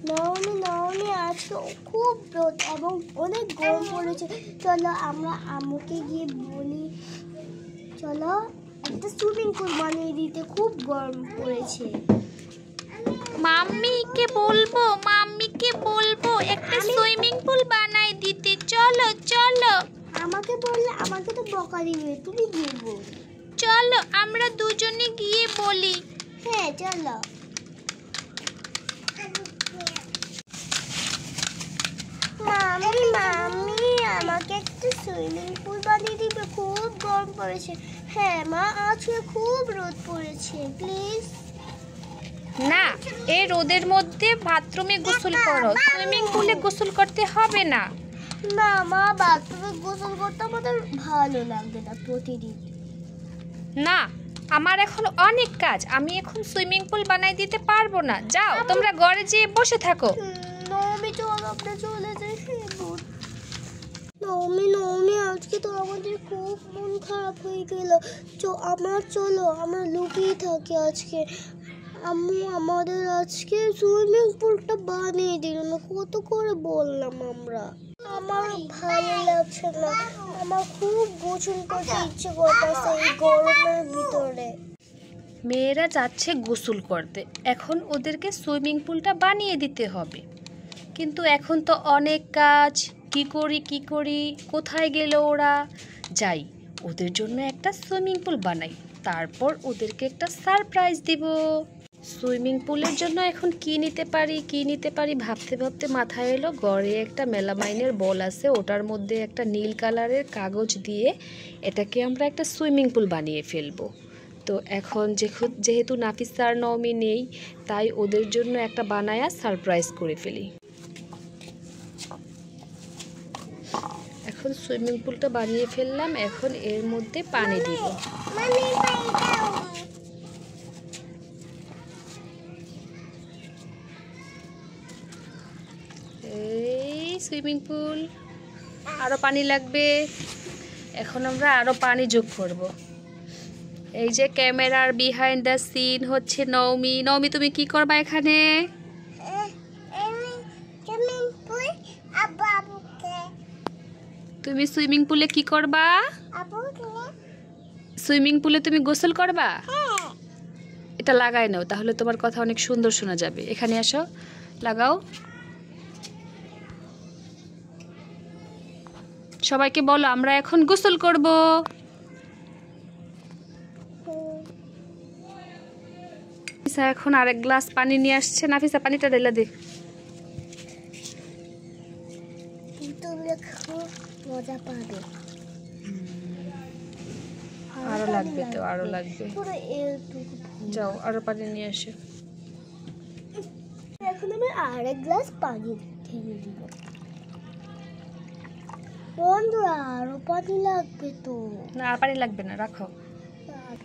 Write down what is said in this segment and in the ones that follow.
নওমি আজকে খুব রোদ এবং অনেক গরম পড়েছে। চলো আমরা আম্মুকে গিয়ে বলি, চলো একটা সুইমিং পুল বানিয়ে দিতে, খুব গরম পড়েছে। মাম্মিকে বলবো একটা সুইমিং পুল বানাই দিতে। চলো চলো। আমাকে বললে আমাকে তো বকা দিবে, তুমি গিয়ে বল। চলো আমরা দুজনে গিয়ে বলি। হ্যাঁ চলো। মাম্মি আমাকে একটা সুইমিং পুল বানিয়ে দিবে, খুব গরম পড়েছে। হ্যাঁ মা, আজকে খুব রোদ পড়েছে, প্লিজ। না, এই রোদের মধ্যে বাথরুমে গোসল করো, সুইমিং পুলে গোসল করতে হবে না। না মা, বাথরুমে গোসল করতে আমাদের ভালো লাগবে না প্রতিদিন। না, আমার এখন অনেক কাজ, আমি এখন সুইমিং পুল বানাই দিতে পারবো না। যাও তোমরা ঘরে যেয়ে বসে থাকো। নওমি চলো আমরা চলে যাই। নওমি আজকে তো আমাদের খুব মন খারাপ হয়ে গেল। চলো আমরা লুকিয়ে থাকি আজকে। আম্মু আমাদের আজকে সুইমিং পুলটা বানিয়ে দিল না, কত করে বললাম আমরা। আমার ভালো লাগছে না, আমার খুব গোসল করতে ইচ্ছে করতেছে এই গরমের ভিতরে। মেয়েরা যাচ্ছে গোসল করতে, এখন ওদেরকে সুইমিং পুলটা বানিয়ে দিতে হবে। কিন্তু এখন তো অনেক কাজ, কি করি কোথায় গেল ওরা। যাই, ওদের জন্য একটা সুইমিং পুল বানাই, তারপর ওদেরকে একটা সারপ্রাইজ দিব। সুইমিং পুলের জন্য এখন কি নিতে পারি ভাবতে ভাবতে মাথায় এলো ঘরে একটা মেলামাইনের বল আছে, ওটার মধ্যে একটা নীল কালারের কাগজ দিয়ে এটাকে আমরা একটা সুইমিং পুল বানিয়ে ফেলবো। তো এখন যেহেতু নাফিসা আর নওমি নেই, তাই ওদের জন্য একটা বানায়া সারপ্রাইজ করে ফেলি। এখন সুইমিং পুলটা বানিয়ে ফেললাম, এখন এর মধ্যে পানি দিব। এই সুইমিং পুল, আরো পানি লাগবে। এখন আমরা আরো পানি যোগ করব। এই যে ক্যামেরার বিহাইন্ড দ্য সিন হচ্ছে নওমি, তুমি কি করবা এখানে? তুমি সুইমিং পুলে কি করবা? সুইমিং পুলে তুমি গোসল করবা? এটা লাগাই নাও, তাহলে তোমার কথা অনেক সুন্দর শোনা যাবে। এখানে আসো, লাগাও। সবাইকে বলো আমরা এখন গোসল করব। নাফিসা এখন আরেক গ্লাস পানি নিয়ে আসছে। নাফিসা পানিটা ঢেলে দে। মজা পাবে। আরো লাগবে তো, আরো লাগবে। যাও আরো পানি নিয়ে আসো। এখন আমি আরেক গ্লাস পানি ঢেলে দিব। বন্ধুরা আরো পানি লাগবে তো। না, আর পানি লাগবে না, রাখো।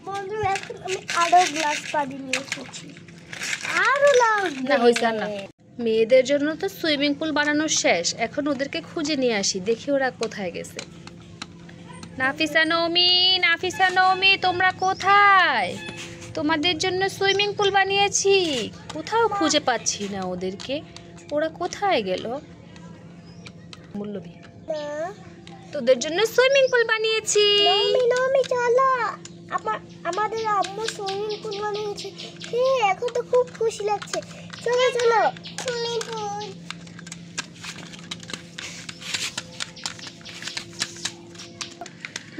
বন্ধুরা এখন আমি আরো গ্লাস পানি নিয়ে এসেছি, আরো লাগবে না, হইছে না। মেয়েদের জন্য তো সুইমিং পুল বানানো শেষ, এখন ওদেরকে খুঁজে নিয়ে আসি, দেখি ওরা কোথায় গেছে। নাফিসা নওমি তোমরা কোথায়? তোমাদের জন্য সুইমিং পুল বানিয়েছি, কোথাও খুঁজে পাচ্ছি না ওদেরকে। ওরা কোথায় গেল? মূল্যবী, তোদের জন্য সুইমিং পুল বানিয়েছি। নওমি চলো, আমাদের আম্মু সুইমিং পুল বানিয়েছে। হ্যাঁ, এখন তো খুব খুশি লাগছে। চলো সুইমিং পুল।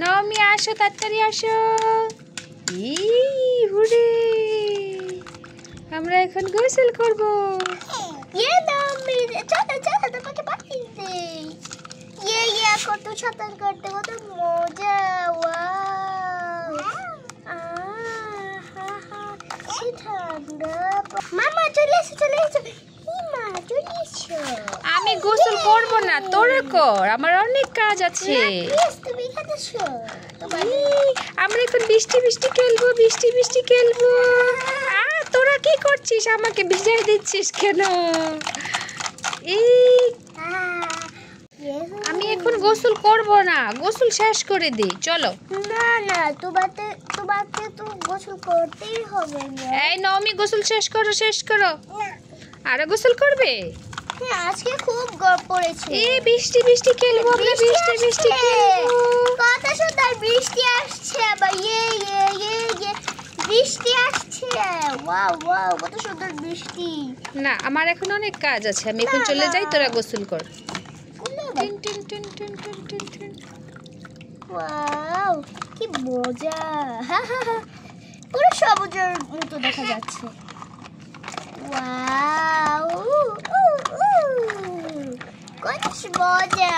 নওমি আসো, তাড়াতাড়ি আসো। হুরে, আমরা এখন গোসল করব। নওমি চলো তোমাকে বানিয়ে দেই। কত সাঁতার কাটতে, কত মজা। মামা চলে এসো। আমি গোসল করব না, তোরা কর, আমার অনেক কাজ আছে। আমরা এখন বৃষ্টি খেলবো। তোরা কি করছিস? আমাকে ভিজাই দিচ্ছিস কেন? আমি এখন গোসল করব না, গোসল শেষ করে দিই। চলো। না তোমাকে তো গোসল করতেই হবে। এই নওমি, গোসল শেষ করো। আরো গোসল করবে? হ্যাঁ, আজকে খুব গরম পড়েছে। এ বৃষ্টি বৃষ্টি খেলবো আমরা, বৃষ্টি বৃষ্টি খেলবো। কত সুন্দর বৃষ্টি আসছে আবার, বৃষ্টি আসছে। ওয়াও ওয়াও, কত সুন্দর বৃষ্টি। না, আমার এখন অনেক কাজ আছে, আমি এখন চলে যাই, তোরা গোসল কর। Tin tin tin tin tin tin tin. Wow, কি মজা। পুরো সবুজের মতো দেখা যাচ্ছে। ওয়াও, কত মজা।